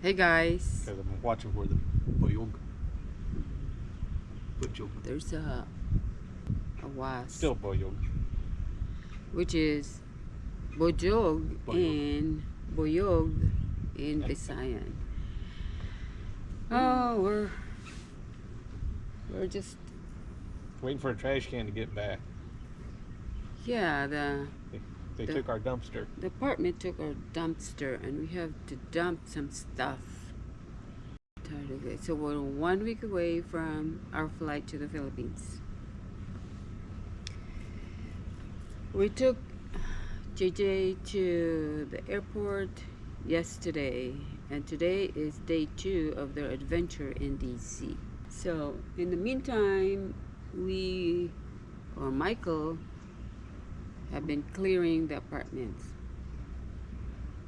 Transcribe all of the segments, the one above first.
Hey guys, Because I'm watching for the boyog. there's a wasp, Still boyog. which is bojog Boyog. and boyog in Visayan. Oh, we're just Waiting for a trash can to get back. yeah. They The took our dumpster. the apartment took our dumpster, and we have to dump some stuff. Tired of it. So we're 1 week away from our flight to the Philippines. We took JJ to the airport yesterday, and today is day 2 of their adventure in DC. So in the meantime, we or Michael have been clearing the apartments,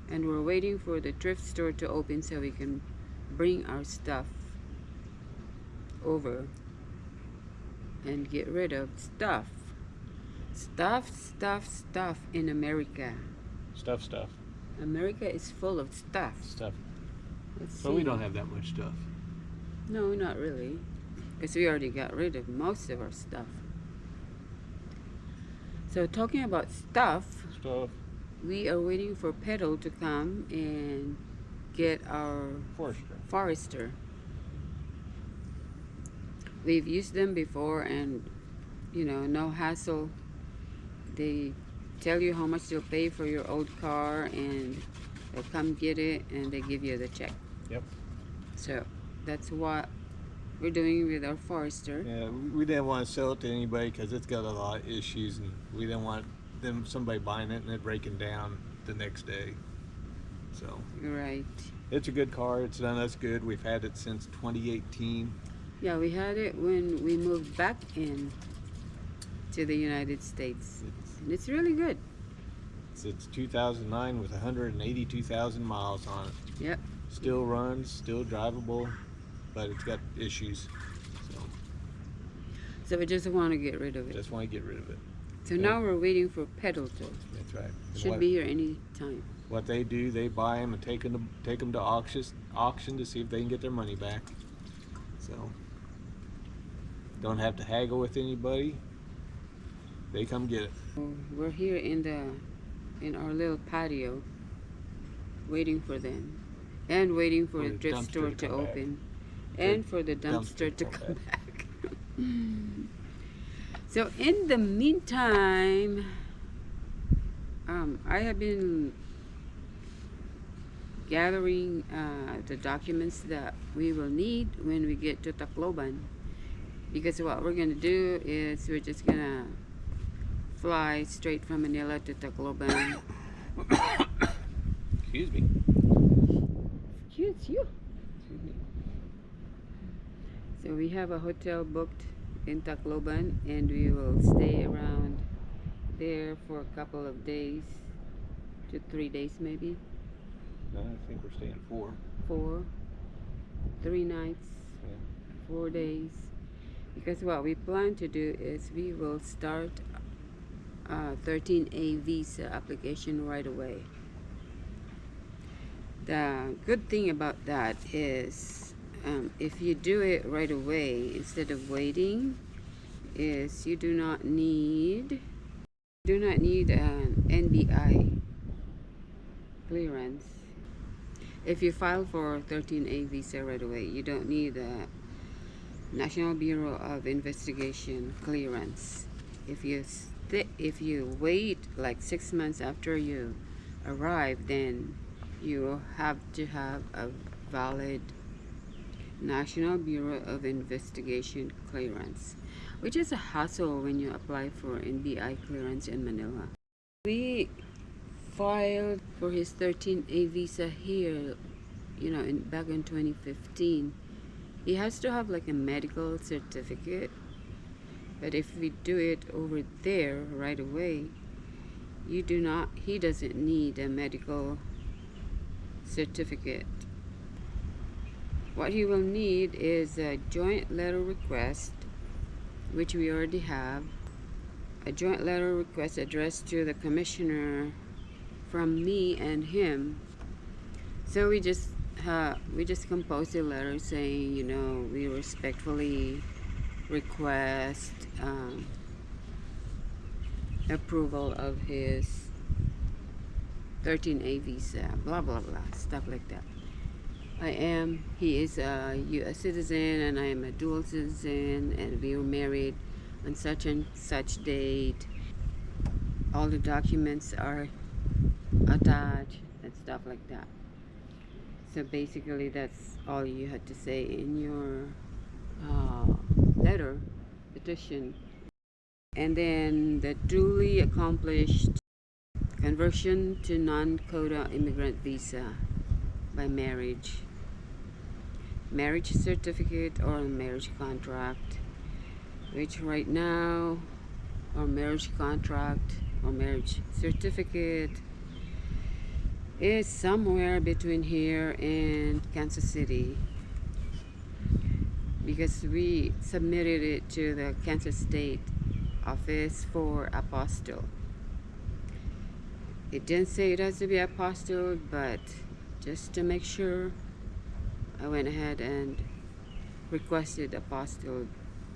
and we're waiting for the thrift store to open so we can bring our stuff over and get rid of stuff in America. Stuff. America is full of stuff. Let's But we see. don't have that much stuff. No, not really, because we already got rid of most of our stuff. So talking about stuff, we are waiting for Pedal to come and get our Forester. We've used them before, and no hassle. They tell you how much they'll pay for your old car, and they'll come get it, and they give you the check. Yep. So that's what we're doing with our Forester. Yeah, we didn't want to sell it to anybody because it's got a lot of issues, and we didn't want somebody buying it and it breaking down the next day. So Right. it's a good car. It's done us good. We've had it since 2018. Yeah, we had it when we moved back in to the United States, and it's really good. It's 2009 with 182,000 miles on it. Yep. Still runs, still drivable, but it's got issues. So we just want to get rid of it. Just want to get rid of it. So now we're waiting for Pedal to. That's right. Should be here any time. What they do, they buy them and take them to auction to see if they can get their money back. So don't have to haggle with anybody. They come get it. We're here in our little patio, waiting for them, and waiting for the thrift store to open, and for the dumpster to come back. So in the meantime, I have been gathering the documents that we will need when we get to Tacloban, because what we're gonna do is we're just gonna fly straight from Manila to Tacloban. Excuse me. Excuse you. So we have a hotel booked in Tacloban, and we will stay around there for a couple of days to 3 days maybe. No, I think we're staying 4. 3 nights, 4 days. Because what we plan to do is we will start 13A visa application right away. The good thing about that is if you do it right away instead of waiting, is you do not need an NBI clearance. If you file for 13A visa right away, you don't need a National Bureau of Investigation clearance. If you wait like 6 months after you arrive, then you have to have a valid National Bureau of Investigation clearance, which is a hassle when you apply for NBI clearance in Manila. We filed for his 13A visa here, back in 2015. He has to have like a medical certificate, but if we do it over there right away, he doesn't need a medical certificate. What he will need is a joint letter request, which we already have. A joint letter request addressed to the commissioner from me and him. So we just we just composed a letter saying, you know, we respectfully request approval of his 13A visa, blah blah blah, stuff like that. He is a U.S. citizen and I am a dual citizen, and we were married on such and such date. All the documents are attached and stuff like that. So basically, that's all you had to say in your letter, petition. And then the duly accomplished conversion to non-quota immigrant visa by marriage certificate or marriage contract, which right now, or marriage contract or marriage certificate, is somewhere between here and Kansas City, because we submitted it to the Kansas State Office for apostille. It didn't say it has to be apostille, but just to make sure, I went ahead and requested apostille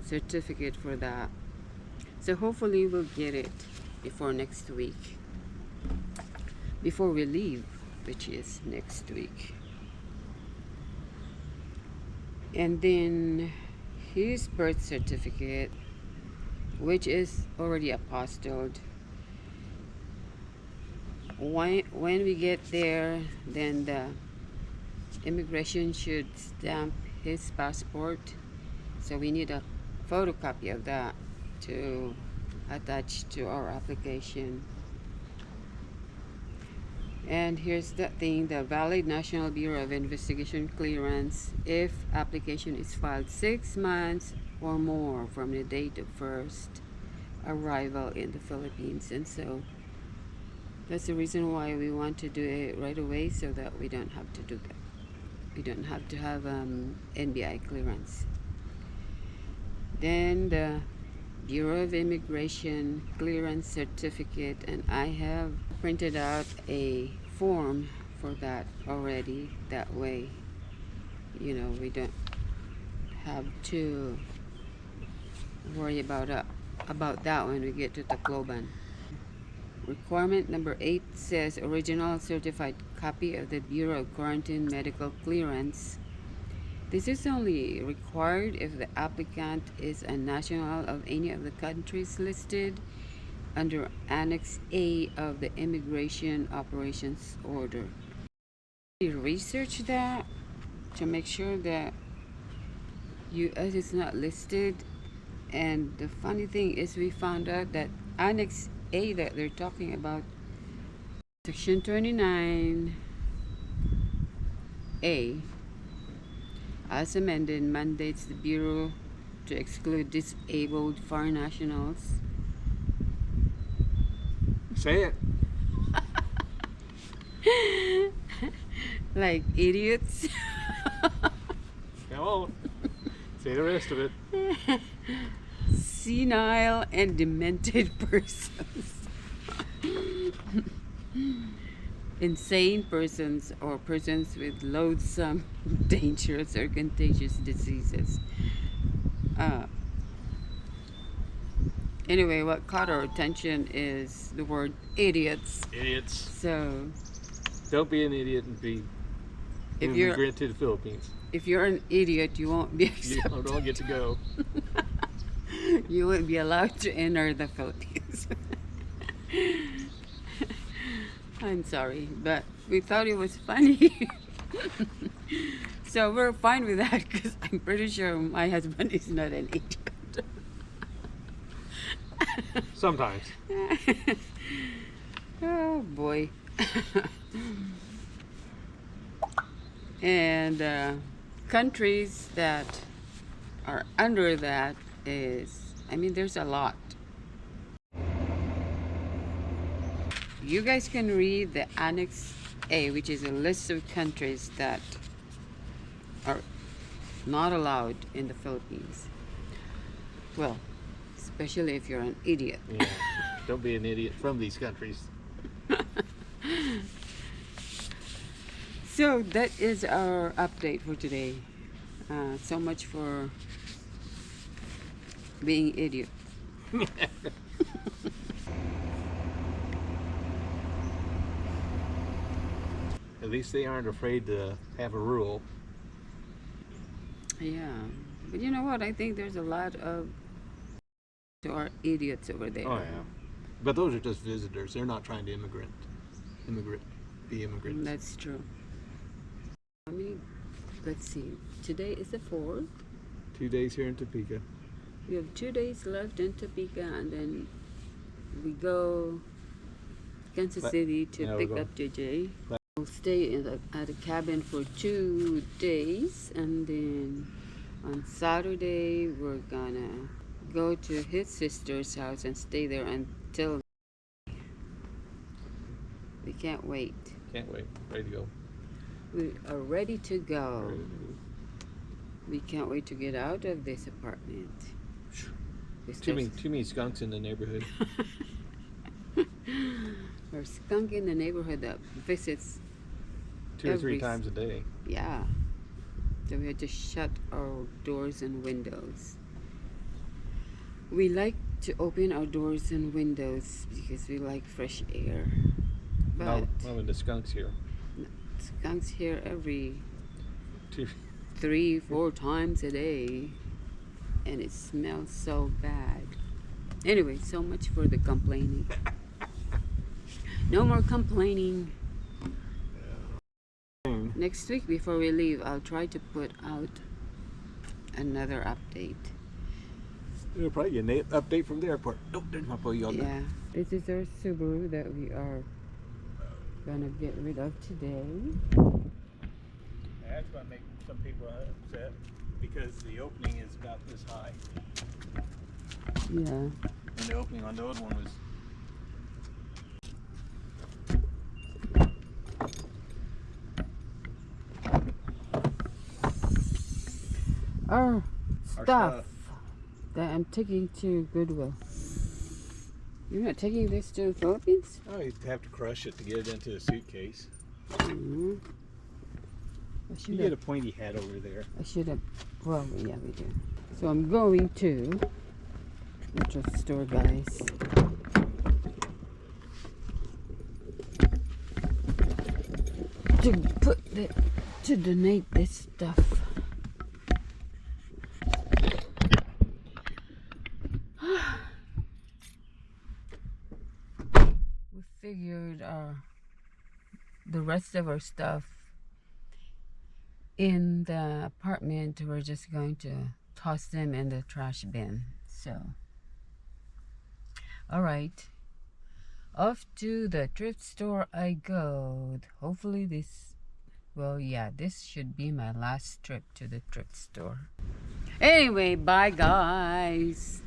certificate for that. So hopefully we'll get it before next week, before we leave, which is next week. And then his birth certificate, which is already apostilled. When we get there, then the immigration should stamp his passport, so we need a photocopy of that to attach to our application. And here's the thing: the valid National Bureau of Investigation clearance if application is filed 6 months or more from the date of first arrival in the Philippines. And so that's the reason why we want to do it right away, so that we don't have to do that. We don't have to have NBI clearance. Then the Bureau of Immigration clearance certificate, and I have printed out a form for that already. That way, you know, we don't have to worry about that when we get to Tacloban. Requirement number 8 says original certified copy of the Bureau of Quarantine medical clearance. This is only required if the applicant is a national of any of the countries listed under Annex A of the Immigration Operations Order. We researched that to make sure that U.S. is not listed, and the funny thing is we found out that Annex A that they're talking about, Section 29A, as amended, mandates the Bureau to exclude disabled foreign nationals. Say it. Like idiots. Come on. Say the rest of it. Senile and demented persons. Insane persons or persons with loathsome, dangerous, or contagious diseases. Anyway, what caught our attention is the word idiots. Idiots. So, Don't be an idiot and be if immigrant to the Philippines. if you're an idiot, you won't be You accepted. don't get to go. You won't be allowed to enter the Philippines. I'm sorry, but we thought it was funny. So we're fine with that, because I'm pretty sure my husband is not an idiot. Sometimes. Oh boy. And countries that are under that is, I mean, there's a lot. You guys can read the Annex A, which is a list of countries that are not allowed in the Philippines. Well, especially if you're an idiot. Yeah. Don't be an idiot from these countries. So that is our update for today. So much for being idiot. At least they aren't afraid to have a rule. Yeah, but you know what? I think there's a lot of idiots over there. Oh yeah, but those are just visitors. They're not trying to be immigrants. That's true. I mean, let's see. Today is the 4th. 2 days here in Topeka. We have 2 days left in Topeka, and then we go Kansas City to pick up JJ. We'll stay at a cabin for 2 days, and then on Saturday we're gonna go to his sister's house and stay there until. We can't wait. Can't wait. Ready to go. We are ready to go. We can't wait to get out of this apartment. Too many skunks in the neighborhood. There's a skunk in the neighborhood that visits 2 or 3 times a day. Yeah. So we had to shut our doors and windows. We like to open our doors and windows because we like fresh air. But Not when the skunks here. skunks here every 2. 3-4 times a day, and it smells so bad. Anyway, so much for the complaining. No more complaining. Next week before we leave, I'll try to put out another update. It'll probably get an update from the airport. Nope, there's my boy. Yeah, this is our Subaru that we are gonna get rid of today. That's gonna make some people upset because the opening is about this high. Yeah. And the opening on the old one was. Our stuff that I'm taking to Goodwill. You're not taking this to the Philippines? Oh, you'd have to crush it to get it into a suitcase. Mm-hmm. You get a pointy hat over there. I should have. Well, yeah, we do. So I'm going to the thrift store, guys. To donate this stuff. We figured the rest of our stuff in the apartment, we're just going to toss them in the trash bin. So, all right, off to the thrift store I go. Hopefully this should be my last trip to the thrift store. Anyway, bye guys.